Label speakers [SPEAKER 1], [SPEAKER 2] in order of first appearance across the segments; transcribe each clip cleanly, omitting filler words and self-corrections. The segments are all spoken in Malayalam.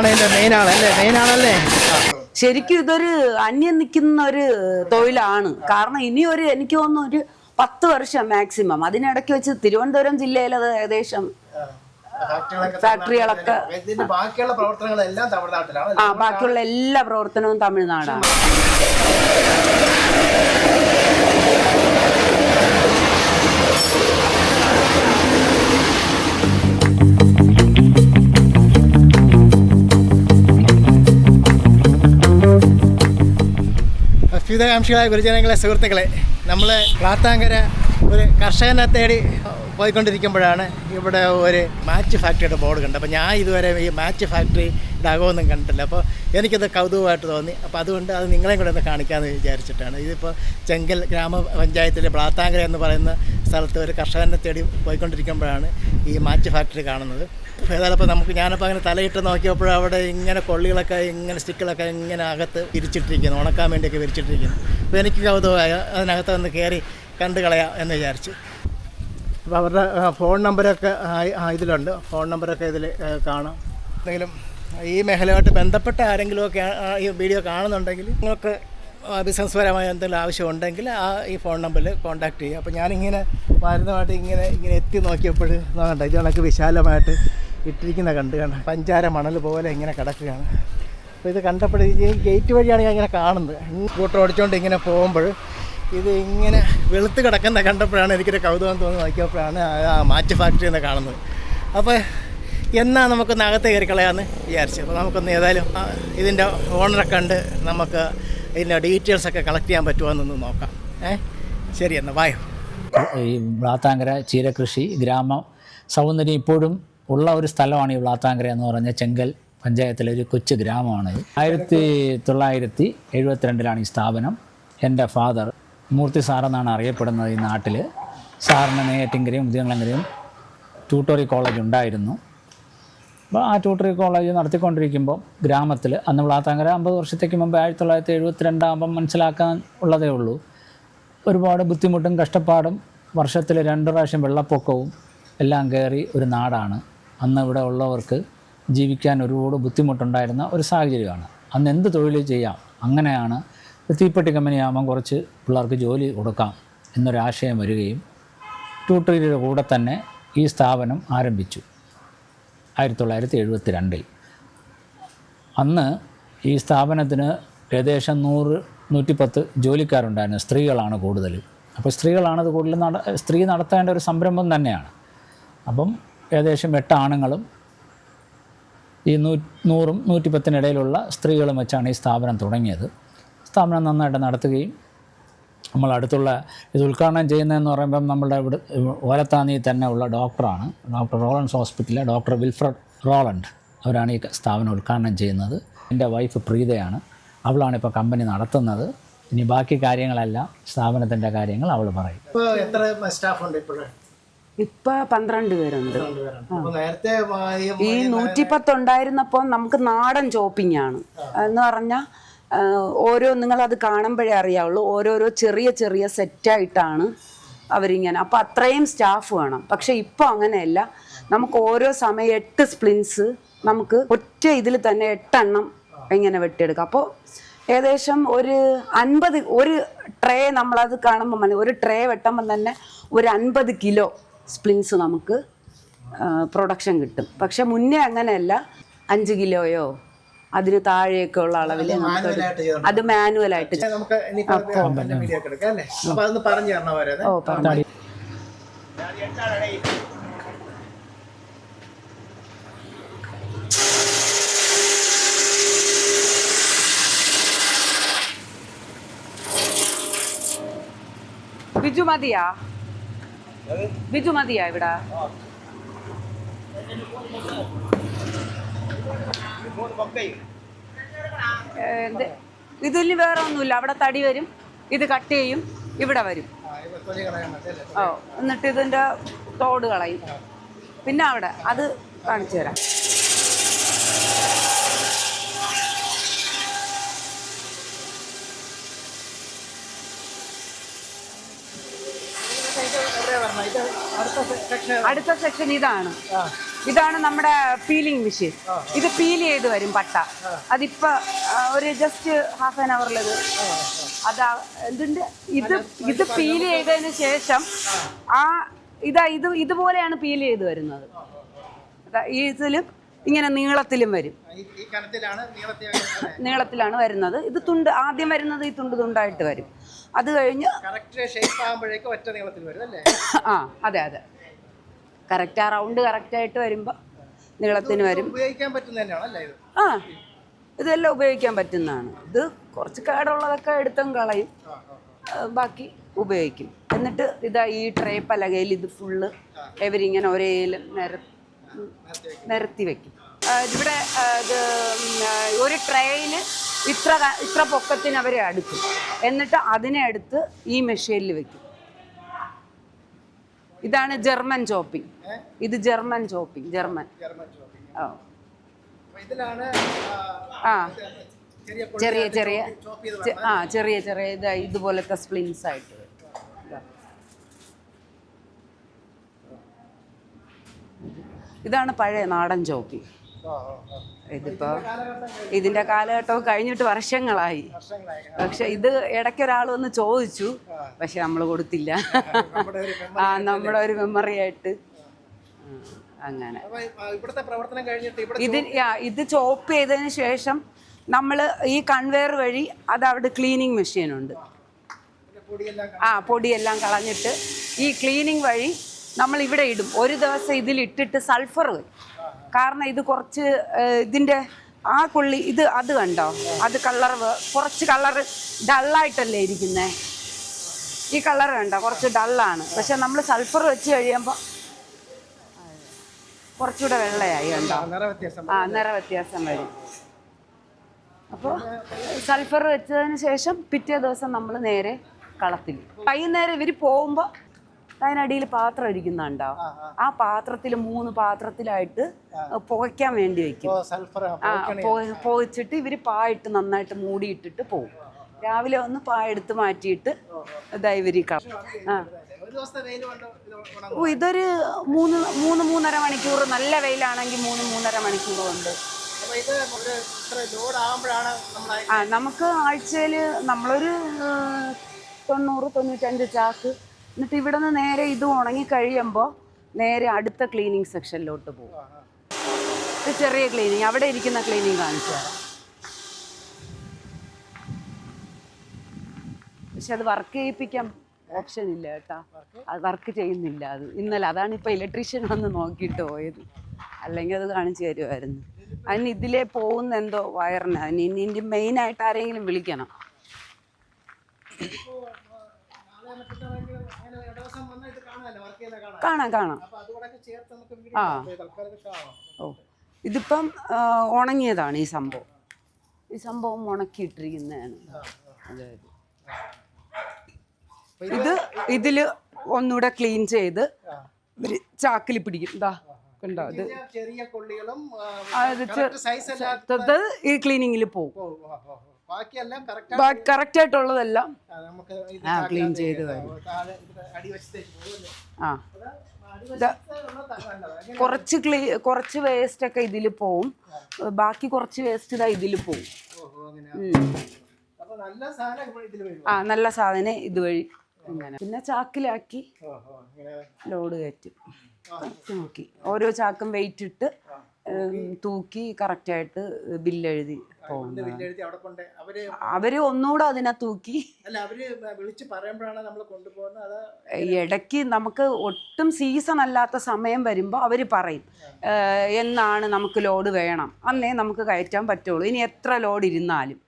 [SPEAKER 1] ഇതാണ് ഇതിന്റെ മെയിൻ ആണല്ലേ.
[SPEAKER 2] ശരിക്കും ഇതൊരു അന്യം നിൽക്കുന്ന ഒരു തൊഴിലാണ്. കാരണം ഇനി എനിക്ക് തോന്നുന്നു ഒരു 10 വർഷം മാക്സിമം. അതിനിടയ്ക്ക് വെച്ച് തിരുവനന്തപുരം ജില്ലയിൽ അത് ഏകദേശം ഫാക്ടറികളൊക്കെ
[SPEAKER 1] ബാക്കിയുള്ള പ്രവർത്തനങ്ങളെല്ലാം തമിഴ്നാട്ടിലാണ്.
[SPEAKER 2] ബാക്കിയുള്ള എല്ലാ പ്രവർത്തനവും തമിഴ്നാടാണ്.
[SPEAKER 1] അഭ്യുതകാംക്ഷികളായ ഗുരുജനങ്ങളെ, സുഹൃത്തുക്കളെ, നമ്മൾ പ്ലാത്താങ്കര ഒരു കർഷകനെ തേടി പോയിക്കൊണ്ടിരിക്കുമ്പോഴാണ് ഇവിടെ ഒരു മാച്ച് ഫാക്ടറിയുടെ ബോർഡ് കണ്ടത്. അപ്പോൾ ഞാൻ ഇതുവരെ ഈ മാച്ച് ഫാക്ടറിയുടെ അകമൊന്നും കണ്ടിട്ടില്ല. അപ്പോൾ എനിക്കത് കൗതുകമായിട്ട് തോന്നി. അപ്പോൾ അതുകൊണ്ട് അത് നിങ്ങളെയും കൂടെ ഒന്ന് കാണിക്കാമെന്ന് വിചാരിച്ചിട്ടാണ്. ഇതിപ്പോൾ ചെങ്കൽ ഗ്രാമപഞ്ചായത്തിലെ പ്ലാത്താങ്കര എന്ന് പറയുന്ന സ്ഥലത്ത് ഒരു കർഷകനെ തേടി പോയിക്കൊണ്ടിരിക്കുമ്പോഴാണ് ഈ മാച്ച് ഫാക്ടറി കാണുന്നത്. ഏതായാലും ഞാനപ്പോൾ അങ്ങനെ തലയിട്ട് നോക്കിയപ്പോൾ അവിടെ ഇങ്ങനെ കൊള്ളികളൊക്കെ ഇങ്ങനെ സ്റ്റിക്കുകളൊക്കെ ഇങ്ങനെ അകത്ത് വിരിച്ചിട്ടിരിക്കുന്നു, ഉണക്കാൻ വേണ്ടിയൊക്കെ വിരിച്ചിട്ടിരിക്കുന്നു. അപ്പോൾ എനിക്ക് കൗതുകമായ അതിനകത്ത് ഒന്ന് കയറി കണ്ടു കളയാം എന്ന് വിചാരിച്ചു. അപ്പോൾ അവരുടെ ഫോൺ നമ്പരൊക്കെ ഇതിലുണ്ട്. ഫോൺ നമ്പരൊക്കെ ഇതിൽ കാണാം. എന്തെങ്കിലും ഈ മേഖലയുമായിട്ട് ബന്ധപ്പെട്ട ആരെങ്കിലുമൊക്കെ ഈ വീഡിയോ കാണുന്നുണ്ടെങ്കിൽ നിങ്ങൾക്ക് ബിസിനസ് പരമായ എന്തെങ്കിലും ആവശ്യമുണ്ടെങ്കിൽ ഈ ഫോൺ നമ്പറിൽ കോൺടാക്ട് ചെയ്യുക. അപ്പോൾ ഞാനിങ്ങനെ മരുന്നുമായിട്ട് ഇങ്ങനെ എത്തി നോക്കിയപ്പോൾ നോക്കണ്ട, ഇത് കണക്ക് വിശാലമായിട്ട് ഇട്ടിരിക്കുന്ന കണ്ട് പഞ്ചാര മണൽ പോലെ ഇങ്ങനെ കിടക്കുകയാണ്. അപ്പോൾ ഇത് കണ്ടപ്പോൾ ഈ ഗേറ്റ് വഴിയാണ് ഞാൻ ഇങ്ങനെ കാണുന്നത്. സ്കൂട്ടർ ഓടിച്ചുകൊണ്ട് ഇങ്ങനെ പോകുമ്പോൾ ഇത് ഇങ്ങനെ വെളുത്ത് കിടക്കുന്ന കണ്ടപ്പോഴാണ് എനിക്കൊരു കൗതുകം തോന്നി നോക്കിയപ്പോഴാണ് ആ മാച്ച് ഫാക്ടറി എന്ന് കാണുന്നത്. അപ്പോൾ എന്നാൽ നമുക്കൊന്ന് അകത്ത് കയറി കളയാമെന്ന് വിചാരിച്ചു. അപ്പോൾ നമുക്കൊന്ന് ഏതായാലും ഇതിൻ്റെ ഓണറെ കണ്ട് നമുക്ക് ഇതിൻ്റെ ഡീറ്റെയിൽസൊക്കെ കളക്ട് ചെയ്യാൻ പറ്റുമോയെന്നൊന്ന് നോക്കാം. ശരി എന്നാൽ വായോ.
[SPEAKER 3] ഈ വ്ളാത്താങ്കര ചീരകൃഷി ഗ്രാമ സൗന്ദര്യം ഇപ്പോഴും ഉള്ള ഒരു സ്ഥലമാണ് ഈ വ്ളാത്താങ്കര എന്ന് പറഞ്ഞ ചെങ്കൽ പഞ്ചായത്തിലെ ഒരു കൊച്ചു ഗ്രാമമാണിത്. 1972 ഈ സ്ഥാപനം. എൻ്റെ ഫാദർ മൂർത്തി സാറെന്നാണ് അറിയപ്പെടുന്നത് ഈ നാട്ടിൽ. സാറിന് നെയ്യാറ്റിൻകരയും മുതിയങ്ങളങ്കരയും ട്യൂട്ടോറിയൽ കോളേജ് ഉണ്ടായിരുന്നു. അപ്പോൾ ആ ട്യൂട്ടോറിയൽ കോളേജ് നടത്തിക്കൊണ്ടിരിക്കുമ്പോൾ ഗ്രാമത്തിൽ അന്ന് വ്ളാത്താങ്കര 50 വർഷത്തേക്ക് മുമ്പ് 1972 ആകുമ്പം മനസ്സിലാക്കാൻ ഉള്ളതേ ഉള്ളൂ. ഒരുപാട് ബുദ്ധിമുട്ടും കഷ്ടപ്പാടും വർഷത്തിൽ 2 പ്രാവശ്യം വെള്ളപ്പൊക്കവും എല്ലാം കയറി ഒരു നാടാണ്. അന്ന് ഇവിടെ ഉള്ളവർക്ക് ജീവിക്കാൻ ഒരുപാട് ബുദ്ധിമുട്ടുണ്ടായിരുന്ന ഒരു സാഹചര്യമാണ്. അന്ന് എന്ത് തൊഴിൽ ചെയ്യാം, അങ്ങനെയാണ് തീപ്പെട്ടി കമ്പനിയാകുമ്പം കുറച്ച് പിള്ളേർക്ക് ജോലി കൊടുക്കാം എന്നൊരാശയം വരികയും ട്യൂട്ടോറിയലിൻ്റെ കൂടെ തന്നെ ഈ സ്ഥാപനം ആരംഭിച്ചു 1972. അന്ന് ഈ സ്ഥാപനത്തിന് ഏകദേശം 100-110 ജോലിക്കാരുണ്ടായിരുന്നു. സ്ത്രീകളാണ് കൂടുതൽ. അപ്പോൾ സ്ത്രീകളാണത് കൂടുതൽ സ്ത്രീ നടത്തേണ്ട ഒരു സംരംഭം തന്നെയാണ്. അപ്പം ഏകദേശം 8 ആണുങ്ങളും ഈ 100-110 സ്ത്രീകളും വെച്ചാണ് ഈ സ്ഥാപനം തുടങ്ങിയത്. സ്ഥാപനം നന്നായിട്ട് നടത്തുകയും നമ്മൾ അടുത്തുള്ള ഇത് ഉദ്ഘാടനം ചെയ്യുന്നതെന്ന് പറയുമ്പം നമ്മളുടെ ഇവിടെ ഓലത്താനിയിൽ തന്നെ ഉള്ള ഡോക്ടറാണ്. ഡോക്ടർ റോളൻസ് ഹോസ്പിറ്റലിലെ ഡോക്ടർ വിൽഫ്രഡ് റോളണ്ട് അവരാണ് ഈ സ്ഥാപനം ഉദ്ഘാടനം ചെയ്യുന്നത്. എൻ്റെ വൈഫ് പ്രീതയാണ്. അവളാണ് ഇപ്പോൾ കമ്പനി നടത്തുന്നത്. ഇനി ബാക്കി കാര്യങ്ങളെല്ലാം സ്ഥാപനത്തിൻ്റെ കാര്യങ്ങൾ അവൾ പറയും.
[SPEAKER 1] എത്ര സ്റ്റാഫ് ഉണ്ട് ഇപ്പോഴും?
[SPEAKER 2] ഇപ്പൊ 12 പേരുണ്ട്. ഈ 110 ഉണ്ടായിരുന്നപ്പോൾ നമുക്ക് നാടൻ ചോപ്പിംഗ് ആണ് എന്ന് പറഞ്ഞാൽ ഓരോ നിങ്ങളത് കാണുമ്പോഴേ അറിയാവുള്ളൂ. ഓരോരോ ചെറിയ ചെറിയ സെറ്റായിട്ടാണ് അവരിങ്ങനെ. അപ്പോൾ അത്രയും സ്റ്റാഫ് വേണം. പക്ഷെ ഇപ്പോൾ അങ്ങനെയല്ല. നമുക്ക് ഓരോ സമയം 8 സ്പ്ലിൻസ് നമുക്ക് ഒറ്റ ഇതിൽ തന്നെ 8 എണ്ണം ഇങ്ങനെ വെട്ടിയെടുക്കാം. അപ്പോൾ ഏകദേശം ഒരു 50 ഒരു ട്രേ നമ്മളത് കാണുമ്പോൾ ഒരു ട്രേ വെട്ടുമ്പം തന്നെ ഒരു 50 കിലോ സ്പ്ലിൻസ് നമുക്ക് പ്രൊഡക്ഷൻ കിട്ടും. പക്ഷെ മുന്നേ അങ്ങനെയല്ല. 5 കിലോയോ അതിന് താഴെയൊക്കെ ഉള്ള അളവിൽ അത് മാനുവലായിട്ട്. ഓ പറഞ്ഞു. ബിജു മതിയാ? ബിജു മതിയാ ഇവിടെ? ഇതിൽ വേറെ ഒന്നുമില്ല. അവിടെ തടി വരും, ഇത് കട്ട് ചെയ്യും, ഇവിടെ വരും. ഓ, എന്നിട്ട് ഇതിൻ്റെ തോട് കളയും. പിന്നെ അവിടെ അത് കാണിച്ചു തരാം. അടുത്ത സെക്ഷൻ ഇതാണ്. ഇതാണ് നമ്മുടെ പീലിംഗ് മെഷീൻ. ഇത് പീൽ ചെയ്ത് വരും പട്ട. അതിപ്പോ ഒരു ജസ്റ്റ് ഹാഫ് ആൻ അവറിലത് അതാ എന്തുണ്ട് ഇത് പീൽ ചെയ്തതിന് ശേഷം ഇതുപോലെയാണ് പീൽ ചെയ്ത് വരുന്നത്. ഇതിലും ഇങ്ങനെ നീളത്തിലും വരും. നീളത്തിലാണ് വരുന്നത്. ഇത് തുണ്ട് ആദ്യം വരുന്നത് ഈ തുണ്ടായിട്ട് വരും. അത് കഴിഞ്ഞ് ആ അതെ അതെ കറക്റ്റ് ആ റൗണ്ട് കറക്റ്റായിട്ട് വരുമ്പോൾ നീളത്തിന് വരും. ആ ഇതെല്ലാം ഉപയോഗിക്കാൻ പറ്റുന്നതാണ്. ഇത് കുറച്ച് കേടുള്ളതൊക്കെ എടുത്തും കളയും, ബാക്കി ഉപയോഗിക്കും. എന്നിട്ട് ഇതാ ഈ ട്രേ പലകയിൽ ഇത് ഫുള്ള് ഇവരിങ്ങനെ ഒരേലും നിരത്തി വെക്കും. ഇവിടെ ഇത് ഒരു ട്രേയിൽ ഇത്ര പൊക്കത്തിന് അവരെ അടുക്കും. എന്നിട്ട് അതിനെ എടുത്ത് ഈ മെഷീനിൽ വെക്കും. ഇതാണ് ജർമ്മൻ ചോപ്പിംഗ്. ഇത് ജർമ്മൻ ചോപ്പിംഗ്. ജർമ്മൻ ചെറിയ ചെറിയ ചെറിയ ചെറിയ ഇതുപോലത്തെ സ്പ്ലിൻസ് ആയിട്ട്. ഇതാണ് പഴയ നാടൻ ചോപ്പിംഗ്. ഇതിന്റെ കാലഘട്ടം കഴിഞ്ഞിട്ട് വർഷങ്ങളായി. പക്ഷെ ഇത് ഇടയ്ക്കൊരാൾ വന്ന് ചോദിച്ചു, പക്ഷെ നമ്മൾ കൊടുത്തില്ല. നമ്മുടെ ഒരു മെമ്മറി ആയിട്ട് അങ്ങനെ. ഇത് ചോപ്പ് ചെയ്തതിന് ശേഷം നമ്മൾ ഈ കൺവെയർ വഴി അത് അവിടെ ക്ലീനിങ് മെഷീനുണ്ട്. പൊടിയെല്ലാം കളഞ്ഞിട്ട് ഈ ക്ലീനിങ് വഴി നമ്മൾ ഇവിടെ ഇടും. ഒരു ദിവസം ഇതിലിട്ടിട്ട് സൾഫർ വരും. കാരണം ഇത് കുറച്ച് ഇതിൻ്റെ ആ കൊള്ളി അത് കണ്ടോ, അത് കുറച്ച് കളറ് ഡള്ളായിട്ടല്ലേ ഇരിക്കുന്നേ. ഈ കളർ കണ്ടോ, കുറച്ച് ഡള്ളാണ്. പക്ഷെ നമ്മൾ സൾഫർ വെച്ച് കഴിയുമ്പോൾ കുറച്ചുകൂടെ വെള്ളയായി കണ്ടോ. നിറ വ്യത്യാസം വരും. അപ്പോൾ സൾഫർ വെച്ചതിന് ശേഷം പിറ്റേ ദിവസം നമ്മൾ നേരെ കളത്തിൽ. വൈകുന്നേരം ഇവർ പോകുമ്പോൾ അതിനടിയിൽ പാത്രം ഇരിക്കുന്നുണ്ടോ, ആ പാത്രത്തിൽ 3 പാത്രത്തിലായിട്ട് പുകയ്ക്കാൻ വേണ്ടി വെക്കും. പുകച്ചിട്ട് ഇവർ പായിട്ട് നന്നായിട്ട് മൂടിയിട്ടിട്ട് പോകും. രാവിലെ വന്ന് പായെടുത്ത് മാറ്റിയിട്ട് ഇവര് ഇതൊരു 3-3.5 മണിക്കൂർ. നല്ല വെയിലാണെങ്കിൽ 3-3.5 മണിക്കൂർ കൊണ്ട്. നമുക്ക് ആഴ്ചയിൽ നമ്മളൊരു 90-95 ചാക്ക്. എന്നിട്ട് ഇവിടെ നിന്ന് നേരെ ഇത് ഉണങ്ങി കഴിയുമ്പോൾ നേരെ അടുത്ത ക്ലീനിങ് സെക്ഷനിലോട്ട് പോകും. ഇത് ചെറിയ ക്ലീനിങ്, അവിടെ ഇരിക്കുന്ന ക്ലീനിങ് കാണിച്ചു തരാം. പക്ഷെ അത് വർക്ക് ചെയ്യിപ്പിക്കാൻ ഓപ്ഷൻ ഇല്ല കേട്ടോ. അത് വർക്ക് ചെയ്യുന്നില്ല. അത് ഇന്നലെ അതാണ് ഇപ്പോൾ ഇലക്ട്രീഷ്യൻ വന്ന് നോക്കിയിട്ട് പോയത്. അല്ലെങ്കിൽ അത് കാണിച്ചു തരുമായിരുന്നു. അതിന് ഇതിലേ പോകുന്ന എന്തോ വയറിന്. അതിന് ഇനി മെയിനായിട്ട് ആരെങ്കിലും വിളിക്കണം. കാണാം. ഇതിപ്പം ഉണങ്ങിയതാണ് ഈ സംഭവം ഉണക്കിയിട്ടിരിക്കുന്നതാണ്. അതായത് ഇതില് ഒന്നുകൂടെ ക്ലീൻ ചെയ്ത് ചാക്കിൽ പിടിക്കും. ഇതാ കണ്ടോ, ഇത് ഈ ക്ലീനിങ്ങിൽ പോകും. കറക്റ്റ് ആയിട്ടുള്ളതെല്ലാം ക്ലീൻ ചെയ്ത് വരും. കുറച്ച് വേസ്റ്റ് ഒക്കെ ഇതിൽ പോവും. ബാക്കി കുറച്ച് വേസ്റ്റ് ഇതാ ഇതിൽ പോവും. നല്ല സാധനം ഇതുവഴി അങ്ങനെ. പിന്നെ ചാക്കിലാക്കി ലോഡ് കയറ്റും. നോക്കി ഓരോ ചാക്കും വെയിറ്റ് ഇട്ട് തൂക്കി കറക്റ്റായിട്ട് ബില്ലെഴുതി പോകുന്നു. അവര് ഒന്നുകൂടെ അതിനെ തൂക്കി ഇടയ്ക്ക് നമുക്ക് ഒട്ടും സീസൺ അല്ലാത്ത സമയം വരുമ്പോൾ അവർ പറയും എന്നാണ് നമുക്ക് ലോഡ് വേണം, അന്നേ നമുക്ക് കയറ്റാൻ പറ്റുള്ളൂ. ഇനി എത്ര ലോഡ് ഇരുന്നാലും.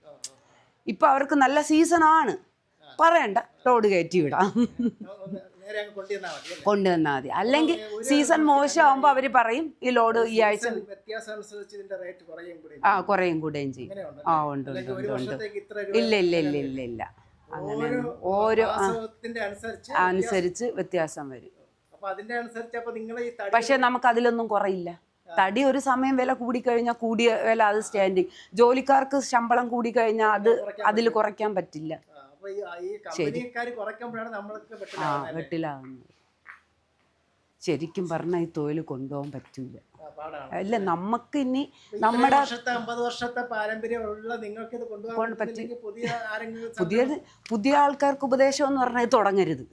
[SPEAKER 2] ഇപ്പം അവർക്ക് നല്ല സീസണാണ്, പറയണ്ട, ലോഡ് കയറ്റി വിടാം, കൊണ്ടുവന്നാൽ മതി. അല്ലെങ്കിൽ സീസൺ മോശമാകുമ്പോൾ അവർ പറയും ഈ ലോഡ് ഈ ആഴ്ച കുറയും കൂടുകയും ചെയ്യും. ഉണ്ട്. ഇല്ല അങ്ങനെ ഓരോ അനുസരിച്ച് വ്യത്യാസം വരും. പക്ഷെ നമുക്ക് അതിലൊന്നും കുറയില്ല. തടി ഒരു സമയം വില കൂടിക്കഴിഞ്ഞാൽ കൂടിയ വില അത് സ്റ്റാൻഡിങ്. ജോലിക്കാർക്ക് ശമ്പളം കൂടിക്കഴിഞ്ഞാൽ അതിൽ കുറയ്ക്കാൻ പറ്റില്ല. വെട്ടിലാകുന്നത് ശരിക്കും പറഞ്ഞാൽ ഈ തൊഴിൽ കൊണ്ടുപോകാൻ പറ്റൂല. അല്ല നമുക്ക് ഇനി നമ്മുടെ
[SPEAKER 1] 50 വർഷത്തെ പാരമ്പര്യമുള്ള നിങ്ങൾക്ക് ഇത് കൊണ്ടുപോകാൻ പറ്റില്ലെങ്കിൽ പുതിയ ആരെങ്കിലും
[SPEAKER 2] പുതിയ ആൾക്കാർക്ക് ഉപദേശം എന്ന് പറഞ്ഞാൽ തുടങ്ങരുത്.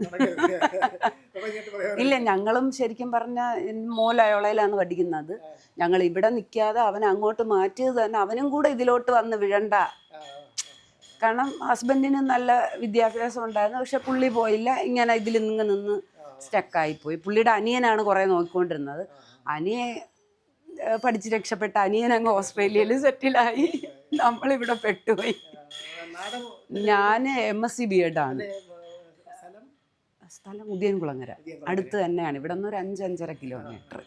[SPEAKER 2] ഇല്ല, ഞങ്ങളും ശരിക്കും പറഞ്ഞാൽ മോലയോളയിലാണ് പഠിക്കുന്നത്. ഞങ്ങൾ ഇവിടെ നിൽക്കാതെ അവൻ അങ്ങോട്ട് മാറ്റിയത് തന്നെ അവനും കൂടെ ഇതിലോട്ട് വന്ന് വിഴണ്ട. കാരണം ഹസ്ബൻഡിന് നല്ല വിദ്യാഭ്യാസം ഉണ്ടായിരുന്നു, പക്ഷെ പുള്ളി പോയില്ല, ഇങ്ങനെ ഇതിൽ നിന്ന് സ്റ്റക്കായിപ്പോയി. പുള്ളിയുടെ അനിയനാണ് കുറേ നോക്കിക്കൊണ്ടിരുന്നത്. അനിയെ പഠിച്ച് രക്ഷപ്പെട്ട അനിയൻ അങ്ങ് ഓസ്ട്രേലിയയിൽ സെറ്റിലായി, നമ്മളിവിടെ പെട്ടുപോയി. ഞാൻ MSc B.Ed ആണ്. സ്ഥലം ഉദയൻകുളങ്ങര, അടുത്ത് തന്നെയാണ്. ഇവിടെ നിന്ന് ഒരു 5-5.5 കിലോമീറ്റർ.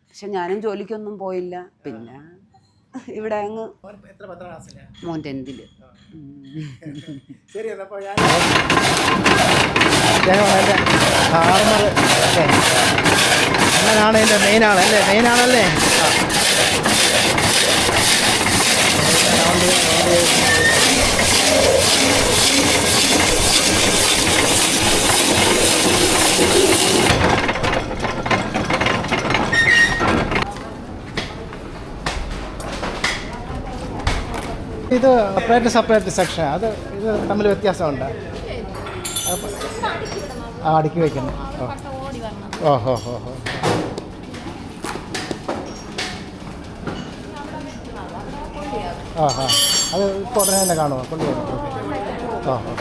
[SPEAKER 2] പക്ഷെ ഞാനും ജോലിക്കൊന്നും പോയില്ല. പിന്നെ ഇവിടെ അങ്ങ് മോൻ 10th.
[SPEAKER 1] ഫാർമർ അങ്ങനാണ് എൻ്റെ മെയിൻ ആളല്ലേ. ഇത് സെപ്പറേറ്റ് സെക്ഷൻ, ഇത് തമ്മിൽ വ്യത്യാസമുണ്ട്. അടുക്കി വയ്ക്കണം. ഓഹോ. അത് ഇപ്പോൾ ഉടനെ തന്നെ കാണുമോ? കൊണ്ടുവരും. ഓഹോ.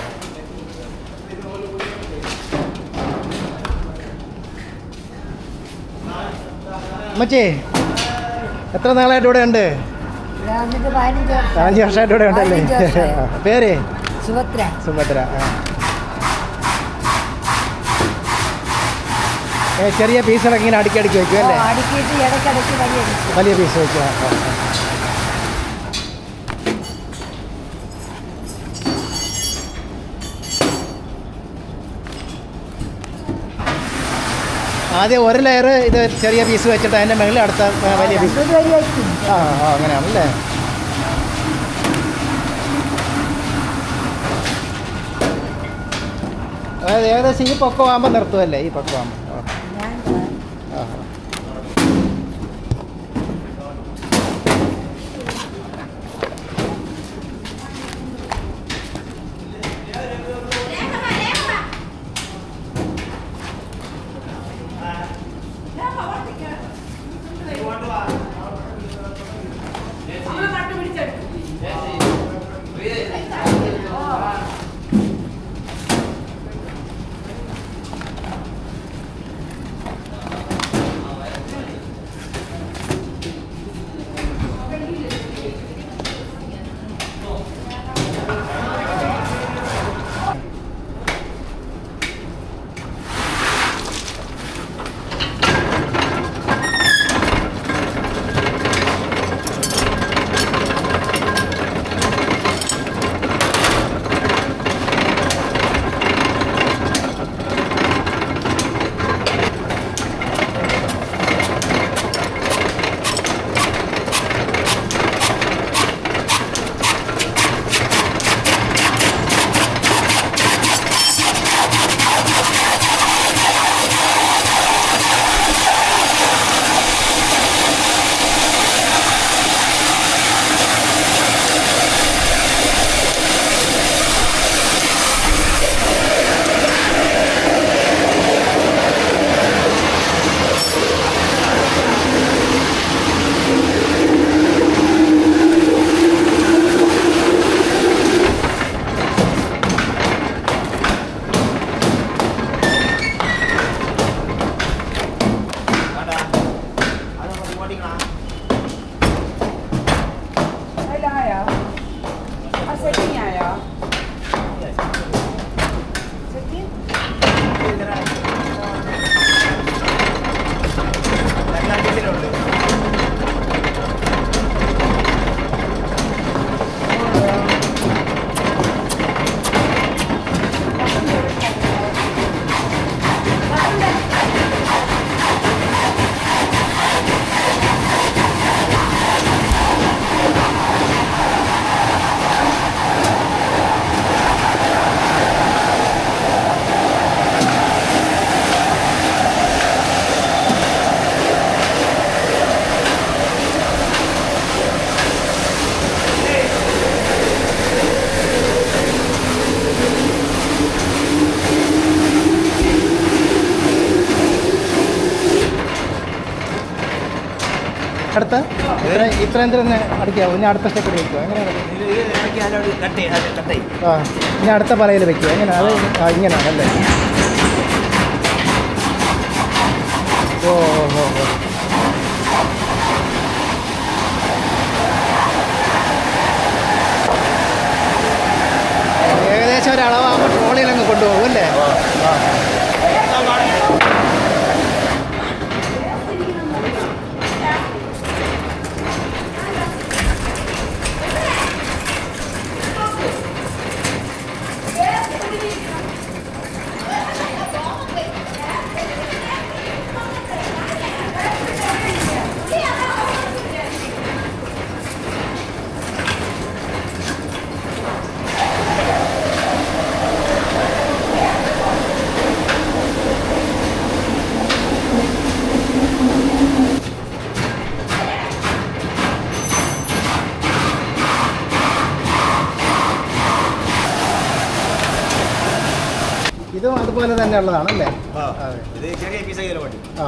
[SPEAKER 1] അമ്മച്ചി എത്ര നാളായിട്ട് ഇവിടെ ഉണ്ട്? 15 വർഷമായിട്ട് ഇവിടെ ഉണ്ടല്ലേ? പേര് സുഭദ്ര. ചെറിയ പീസുകളൊക്കെ ഇങ്ങനെ അടുക്കി വയ്ക്കും അല്ലേ? വലിയ പീസ് വയ്ക്കുക. ആദ്യം ഒരു ലെയർ ഇത് ചെറിയ പീസ് വെച്ചിട്ട് അതിൻ്റെ മുകളിൽ അടുത്ത വലിയ പീസ്. അങ്ങനെയാണല്ലേ? അതായത് ഏകദേശം ഈ പൊക്കമാകുമ്പോൾ നിർത്തുമല്ലേ? ഈ പൊക്കമാകുമ്പോൾ അടുത്ത ഇത്രയും തന്നെ അടിക്കാവോ? ഇനി അടുത്ത സ്റ്റെപ്പ് വയ്ക്കുമോ? എങ്ങനെയാണ്? ആ ഇനി അടുത്ത പലയിൽ വയ്ക്കുമോ? എങ്ങനെയാണ് അത്? ഇങ്ങനെയാണല്ലേ? ഓ ഓ ഓ ഏകദേശം ഒരളവാകുമ്പോൾ ട്രോളിയിലങ്ങ് കൊണ്ടുപോകും അല്ലേ? ഇതും അതുപോലെ തന്നെ ഉള്ളതാണല്ലേ? ആ ആ ആ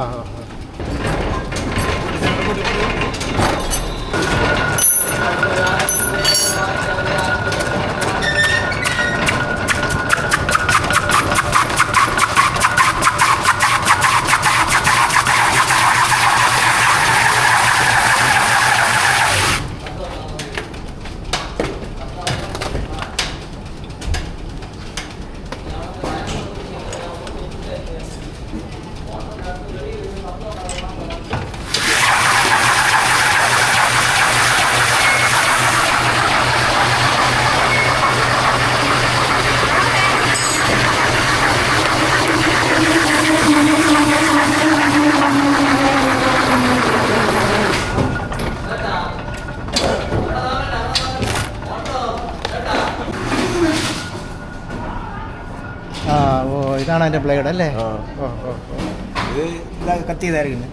[SPEAKER 1] ഓ ഇതാണ് അതിൻ്റെ ബ്ലേഡ് അല്ലേ? ഓ ഓ ഓ
[SPEAKER 4] ഇത് കത്തി ചെയ്തായിരിക്കുന്നത്.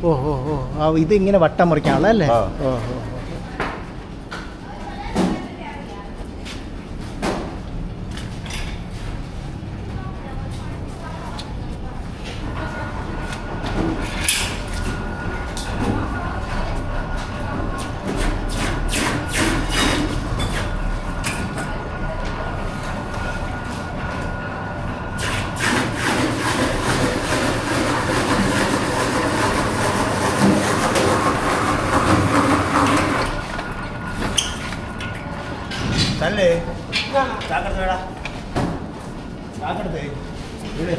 [SPEAKER 1] ഓ ഓ ഓ ആ ഇത് ഇങ്ങനെ വട്ടം മുറിക്കാനുള്ള അല്ലേ? ഓ ഓ
[SPEAKER 4] തല്ലേ ചാക്കടുത്ത് വേടാ ചാക്കടുത്ത് ഇവിടെ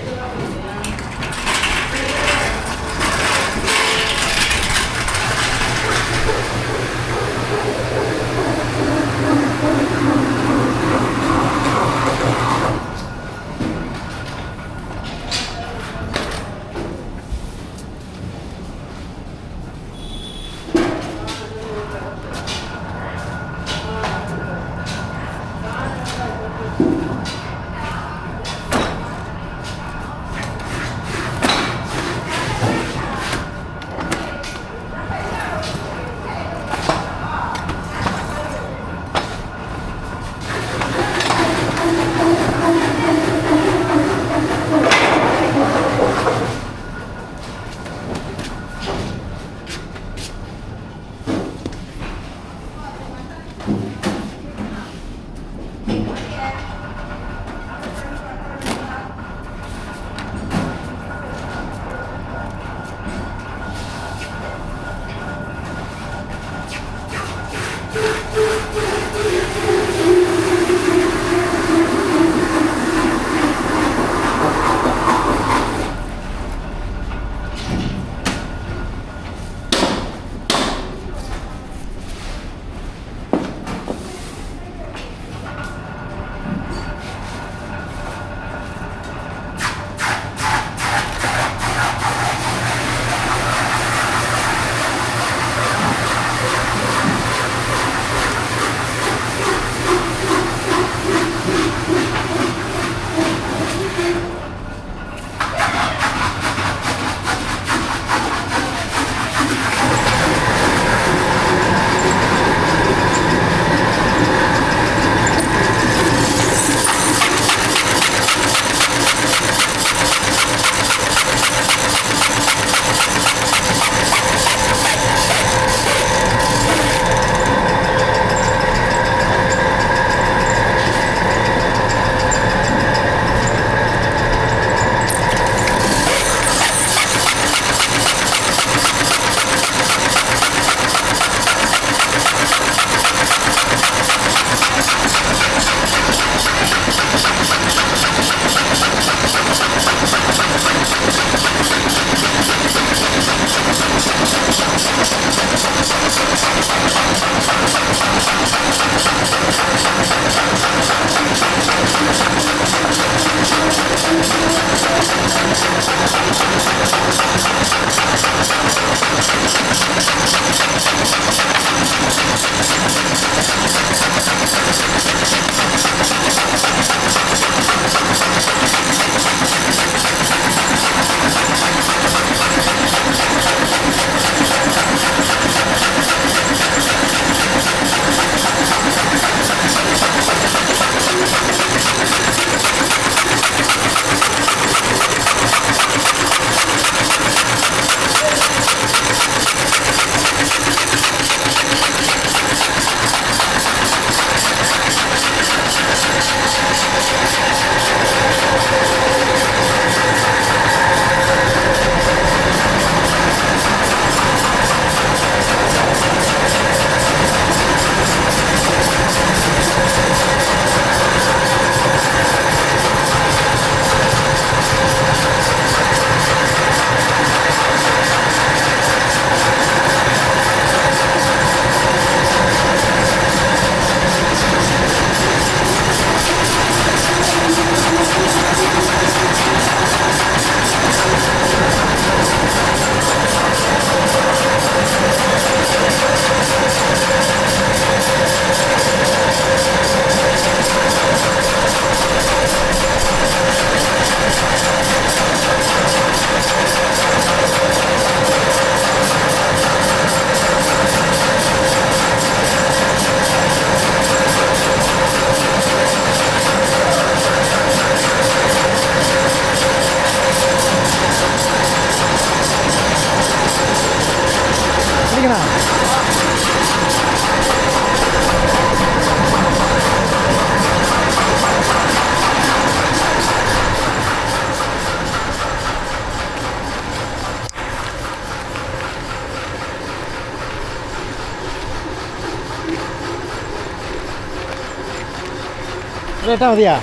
[SPEAKER 1] കേട്ടാ മതിയാ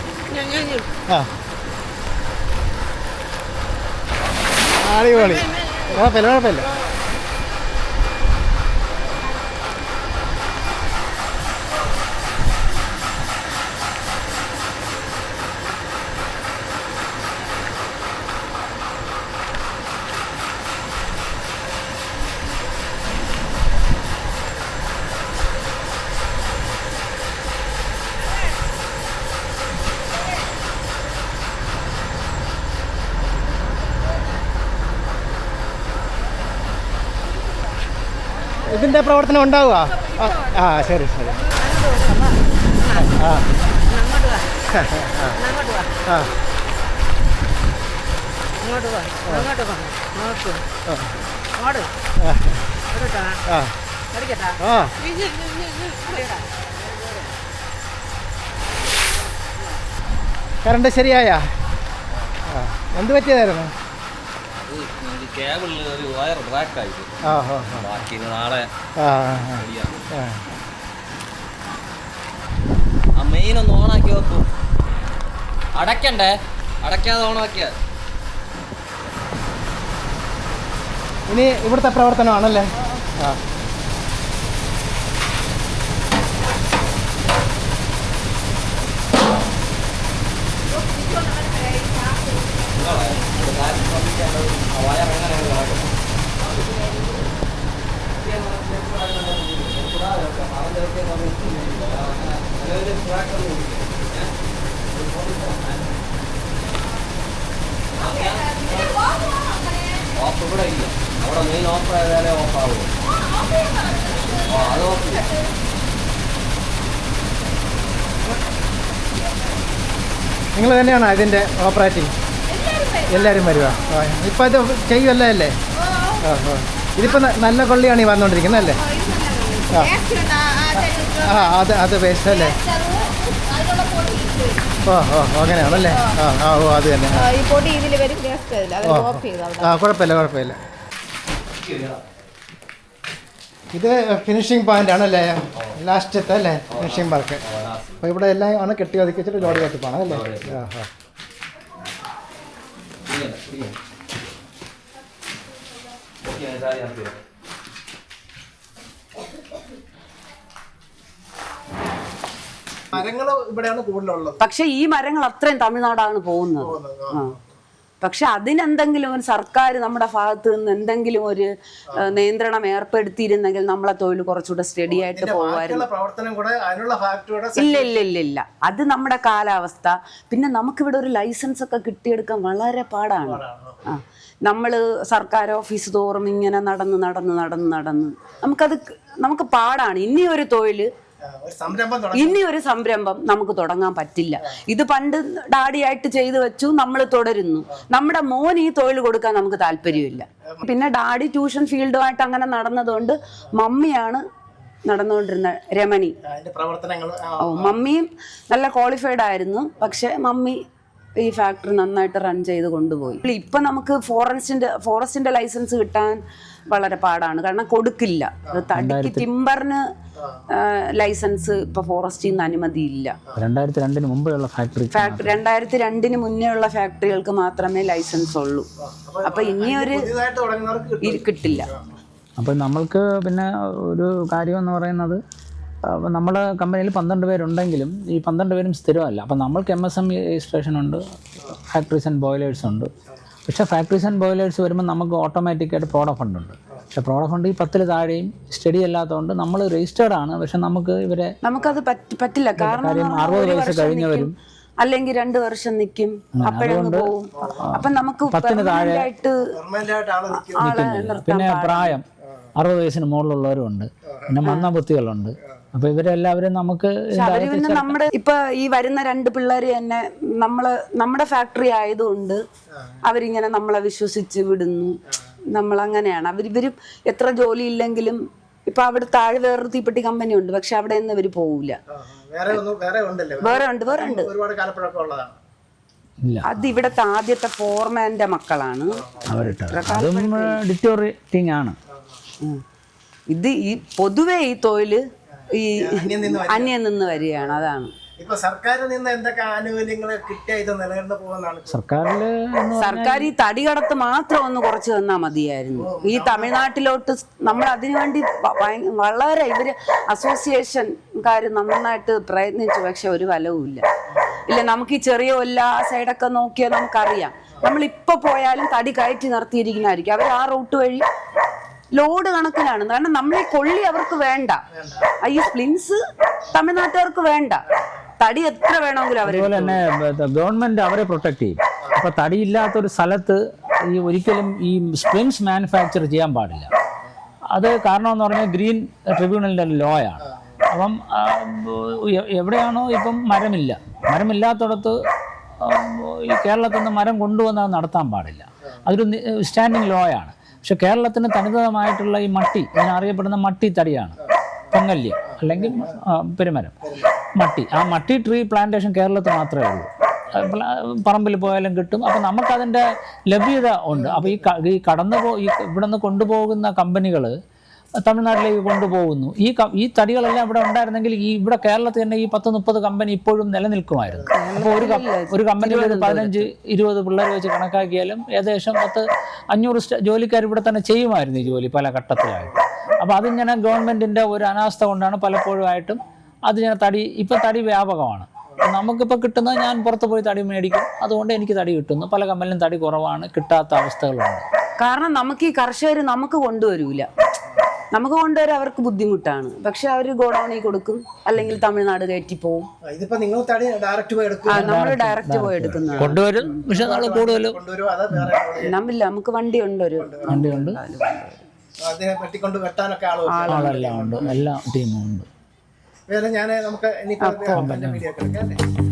[SPEAKER 1] ആ അടിപൊളി കുഴപ്പമില്ല ഇതിൻ്റെ പ്രവർത്തനം ഉണ്ടാവുക ആ ശരി ആ ആ കറണ്ട് ശരിയായ എന്ത് പറ്റിയതായിരുന്നു
[SPEAKER 5] കേബിളിൽ ഒരു വയർ ബ്രാക്കായി ബാക്കി നാളെ ആ മെയിൻ ഒന്ന് ഓണാക്കി വെക്കൂ അടയ്ക്കണ്ടേ അടയ്ക്കാതെ ഓണാക്കിയ
[SPEAKER 1] ഇനി ഇവിടുത്തെ പ്രവർത്തനമാണല്ലേ ആ
[SPEAKER 5] ഓഫ് ഇവിടെ ഇല്ല അവിടെ മെയിൻ ഓഫ് ആയാലേ ഓഫ് ആവുള്ളൂ അത് ഓഫ്
[SPEAKER 1] നിങ്ങൾ തന്നെയാണോ ഇതിൻ്റെ ഓപ്പറേറ്റിംഗ് എല്ലാവരും വരുക ഇപ്പം ഇത് ചെയ്യുമല്ലേ അല്ലേ ഇതിപ്പോൾ നല്ല കൊള്ളിയാണ് ഈ വന്നുകൊണ്ടിരിക്കുന്നത് അല്ലേ അത് വേസ്റ്റ് അല്ലേ അങ്ങനെയാണല്ലേ അത് തന്നെ കുഴപ്പമില്ല ഇത് ഫിനിഷിംഗ് പോയിന്റ് ആണല്ലേ ലാസ്റ്റത്തെ അല്ലേ ഫിനിഷിംഗ് വർക്ക് അപ്പോൾ ഇവിടെ എല്ലാം ആണ് കെട്ടി ഒതുക്കിച്ചിട്ട് ലോഡ് കെട്ടിപ്പാണ് അല്ലേ മരങ്ങൾ ഇവിടെയാണ് കൂടുതലുള്ളത്.
[SPEAKER 2] പക്ഷെ ഈ മരങ്ങൾ അത്രയും തമിഴ്നാടാണ് പോകുന്നത്. പക്ഷെ അതിനെന്തെങ്കിലും ഒരു സർക്കാർ നമ്മുടെ ഭാഗത്ത് നിന്ന് എന്തെങ്കിലും ഒരു നിയന്ത്രണം ഏർപ്പെടുത്തിയിരുന്നെങ്കിൽ നമ്മളെ തൊഴിൽ കുറച്ചുകൂടെ സ്റ്റഡി ആയിട്ട് പോകുമായിരുന്നു. ഇല്ല അത് നമ്മുടെ കാലാവസ്ഥ. പിന്നെ നമുക്കിവിടെ ഒരു ലൈസൻസ് ഒക്കെ കിട്ടിയെടുക്കാൻ വളരെ പാടാണ്. നമ്മൾ സർക്കാർ ഓഫീസ് തോറും ഇങ്ങനെ നടന്ന് നമുക്ക് പാടാണ്. ഇനി ഒരു സംരംഭം നമുക്ക് തുടങ്ങാൻ പറ്റില്ല. ഇത് പണ്ട് ഡാഡിയായിട്ട് ചെയ്തു വെച്ചു, നമ്മൾ തുടരുന്നു. നമ്മുടെ മോൻ ഈ തൊഴിൽ കൊടുക്കാൻ നമുക്ക് താല്പര്യമില്ല. പിന്നെ ഡാഡി ട്യൂഷൻ ഫീൽഡുമായിട്ട് അങ്ങനെ നടന്നതുകൊണ്ട് മമ്മിയാണ് നടന്നുകൊണ്ടിരുന്ന രമണി. മമ്മിയും നല്ല ക്വാളിഫൈഡ് ആയിരുന്നു. പക്ഷെ മമ്മി ഈ ഫാക്ടറി നന്നായിട്ട് റൺ ചെയ്ത് കൊണ്ടുപോയി. ഇപ്പൊ നമുക്ക് ഫോറസ്റ്റിന്റെ ലൈസൻസ് കിട്ടാൻ വളരെ പാടാണ്. കാരണം കൊടുക്കില്ല. തടിക്ക് ടിമ്പറിന് ലൈസൻസ് ഇപ്പൊ ഫോറസ്റ്റിൽ നിന്ന് അനുമതിയില്ല.
[SPEAKER 3] 2002 മുമ്പെയുള്ള
[SPEAKER 2] 2002 മുന്നേ ഉള്ള ഫാക്ടറികൾക്ക് മാത്രമേ ലൈസൻസ് ഉള്ളൂ. അപ്പൊ ഇനിയൊരു കിട്ടില്ല.
[SPEAKER 3] അപ്പോൾ നമ്മൾക്ക് പിന്നെ ഒരു കാര്യമെന്ന് പറയുന്നത്, നമ്മുടെ കമ്പനിയിൽ 12 പേരുണ്ടെങ്കിലും ഈ 12 പേരും സ്ഥിരമല്ല. അപ്പോൾ നമ്മൾക്ക് MSM രജിസ്ട്രേഷൻ ഉണ്ട്, ഫാക്ടറീസ് ആൻഡ് ബോയിലേഴ്സ് ഉണ്ട്. പക്ഷേ ഫാക്ടറീസ് ആൻഡ് ബോയിലേഴ്സ് വരുമ്പോൾ നമുക്ക് ഓട്ടോമാറ്റിക്കായിട്ട് പ്രോഡ ഫണ്ട് ഉണ്ട്. പക്ഷേ പ്രോഡ ഫണ്ട് ഈ 10 താഴെയും സ്റ്റഡി അല്ലാത്തതുകൊണ്ട് നമ്മൾ രജിസ്റ്റേർഡ് ആണ്. പക്ഷെ നമുക്കത്
[SPEAKER 2] പറ്റില്ല. കാരണം
[SPEAKER 3] 60 വയസ്സ് കഴിഞ്ഞവരും
[SPEAKER 2] അല്ലെങ്കിൽ 2 വർഷം നിൽക്കും, അപ്പോഴങ്ങ് പോകും. അപ്പം നമുക്ക്
[SPEAKER 3] 10 താഴെ പിന്നെ പ്രായം 60 വയസ്സിന് മുകളിലുള്ളവരും ഉണ്ട്. പിന്നെ മന്ദബുദ്ധികളുണ്ട്. അപ്പൊ ഇവരെല്ലാവരും നമുക്ക്
[SPEAKER 2] നമ്മുടെ ഇപ്പൊ ഈ വരുന്ന 2 പിള്ളേർ തന്നെ നമ്മുടെ ഫാക്ടറി ആയതുകൊണ്ട് അവരിങ്ങനെ നമ്മളെ വിശ്വസിച്ച് വിടുന്നു. നമ്മളങ്ങനെയാണ്. ഇവരും എത്ര ജോലി ഇല്ലെങ്കിലും ഇപ്പൊ അവിടെ താഴെ വേറൊരു തീപ്പെട്ടി കമ്പനി ഉണ്ട്. പക്ഷെ അവിടെ നിന്ന് ഇവര് പോവില്ല. വേറെ ഉണ്ട്. അത് ഇവിടത്തെ ആദ്യത്തെ ഫോർമാന്റെ മക്കളാണ്.
[SPEAKER 3] ആണ്.
[SPEAKER 2] ഇത് ഈ പൊതുവെ ഈ തൊഴില് ഈ അന്യം നിന്ന് വരികയാണ്. അതാണ്
[SPEAKER 1] ഇപ്പൊ സർക്കാരിൽ നിന്ന് എന്തൊക്കെ ആനുകൂല്യങ്ങൾ കിട്ടിയ ഇത് നിലനിന്ന് പോകുന്നതാണ്?
[SPEAKER 3] സർക്കാരിൽ
[SPEAKER 2] സർക്കാർ ഈ തടി കടത്ത് മാത്രം ഒന്ന് കുറച്ച് തന്നാൽ മതിയായിരുന്നു. ഈ തമിഴ്നാട്ടിലോട്ട് നമ്മൾ അതിനുവേണ്ടി വളരെ ഇവര് അസോസിയേഷൻകാർ നന്നായിട്ട് പ്രയത്നിച്ചു, പക്ഷെ ഒരു ഫലവും ഇല്ല. നമുക്ക് ഈ ചെറിയ കൊല്ല ആ സൈഡൊക്കെ നോക്കിയാൽ നമുക്കറിയാം. നമ്മളിപ്പോൾ പോയാലും തടി കയറ്റി നിർത്തിയിരിക്കുന്നതായിരിക്കും. അവർ ആ റൂട്ട് വഴി ലോഡ് കണക്കിനാണ്. കാരണം നമ്മളീ കൊള്ളി അവർക്ക് വേണ്ട, ഈ സ്പ്ലിൻസ് തമിഴ്നാട്ടുകാർക്ക് വേണ്ട. തടി എത്ര വേണമെങ്കിലും അവർ.
[SPEAKER 3] അതുപോലെ തന്നെ ഗവൺമെൻറ് അവരെ പ്രൊട്ടക്ട് ചെയ്യും. അപ്പോൾ തടിയില്ലാത്തൊരു സ്ഥലത്ത് ഒരിക്കലും ഈ സ്പ്രിങ്സ് മാനുഫാക്ചർ ചെയ്യാൻ പാടില്ല. അത് കാരണമെന്ന് പറഞ്ഞാൽ ഗ്രീൻ ട്രിബ്യൂണലിൻ്റെ ലോ ആണ്. അപ്പം എവിടെയാണോ ഇപ്പം മരമില്ലാത്തടത്ത് ഈ കേരളത്തിൽ നിന്ന് മരം കൊണ്ടുവന്ന് അത് നടത്താൻ പാടില്ല. അതൊരു സ്റ്റാൻഡിങ് ലോ ആണ്. പക്ഷെ കേരളത്തിന് തനിതമായിട്ടുള്ള ഈ മട്ടി, ഇതിനറിയപ്പെടുന്ന മട്ടി തടിയാണ് പൊങ്ങല്യം അല്ലെങ്കിൽ പെരുമരം മട്ടി. ആ മട്ടി ട്രീ പ്ലാന്റേഷൻ കേരളത്തിൽ മാത്രമേ ഉള്ളൂ. പറമ്പിൽ പോയാലും കിട്ടും. അപ്പം നമുക്കതിൻ്റെ ലഭ്യത ഉണ്ട്. അപ്പോൾ ഈ ഇവിടെ നിന്ന് കൊണ്ടുപോകുന്ന കമ്പനികൾ തമിഴ്നാട്ടിലേക്ക് കൊണ്ടുപോകുന്നു. ഈ തടികളെല്ലാം ഇവിടെ ഉണ്ടായിരുന്നെങ്കിൽ ഇവിടെ കേരളത്തിൽ തന്നെ ഈ 10-30 കമ്പനി ഇപ്പോഴും നിലനിൽക്കുമായിരുന്നു. അപ്പോൾ ഒരു കമ്പനിയിൽ ഒരു 15-20 പിള്ളേർ വെച്ച് കണക്കാക്കിയാലും ഏകദേശം 500 ജോലിക്കാർ ഇവിടെ തന്നെ ചെയ്യുമായിരുന്നു ഈ ജോലി പല ഘട്ടത്തിലായിട്ട്. അപ്പോൾ അതിങ്ങനെ ഗവൺമെൻറ്റിൻ്റെ ഒരു അനാസ്ഥ കൊണ്ടാണ് പലപ്പോഴും ആയിട്ടും അതിങ്ങനെ തടി വ്യാപകമാണ്. നമുക്കിപ്പോൾ കിട്ടുന്നത്, ഞാൻ പുറത്ത് പോയി തടി മേടിക്കും, അതുകൊണ്ട് എനിക്ക് തടി കിട്ടുന്നു. പല കമ്പനിലും തടി കുറവാണ്, കിട്ടാത്ത അവസ്ഥകളുണ്ട്.
[SPEAKER 2] കാരണം നമുക്ക് ഈ കർഷകർ നമുക്ക് കൊണ്ടുവരൂല. നമുക്ക് കൊണ്ടുവരാൻ അവർക്ക് ബുദ്ധിമുട്ടാണ്. പക്ഷെ അവർ ഗോഡൌണിൽ കൊടുക്കും, അല്ലെങ്കിൽ തമിഴ്നാട് കയറ്റി പോവും.
[SPEAKER 1] ഇതിപ്പോ നിങ്ങൾ തടി ഡയറക്റ്റ് പോയി എടുക്കും?
[SPEAKER 2] നമ്മൾ ഡയറക്റ്റ് പോയി എടുക്കുന്നത്
[SPEAKER 3] കൊണ്ടുവരും. പക്ഷെ നമ്മൾ കൂടുതലും
[SPEAKER 2] നമ്മില്ല, നമുക്ക് വണ്ടിയുണ്ട്,
[SPEAKER 3] വണ്ടിയുണ്ട്,
[SPEAKER 1] അതിനെ വെട്ടിക്കൊണ്ട് വെട്ടാനൊക്കെ
[SPEAKER 3] ആളെല്ലാം ഉണ്ട്, എല്ലാ ടീമും ഉണ്ട്.
[SPEAKER 1] നമുക്ക് ഇനി വീഡിയോ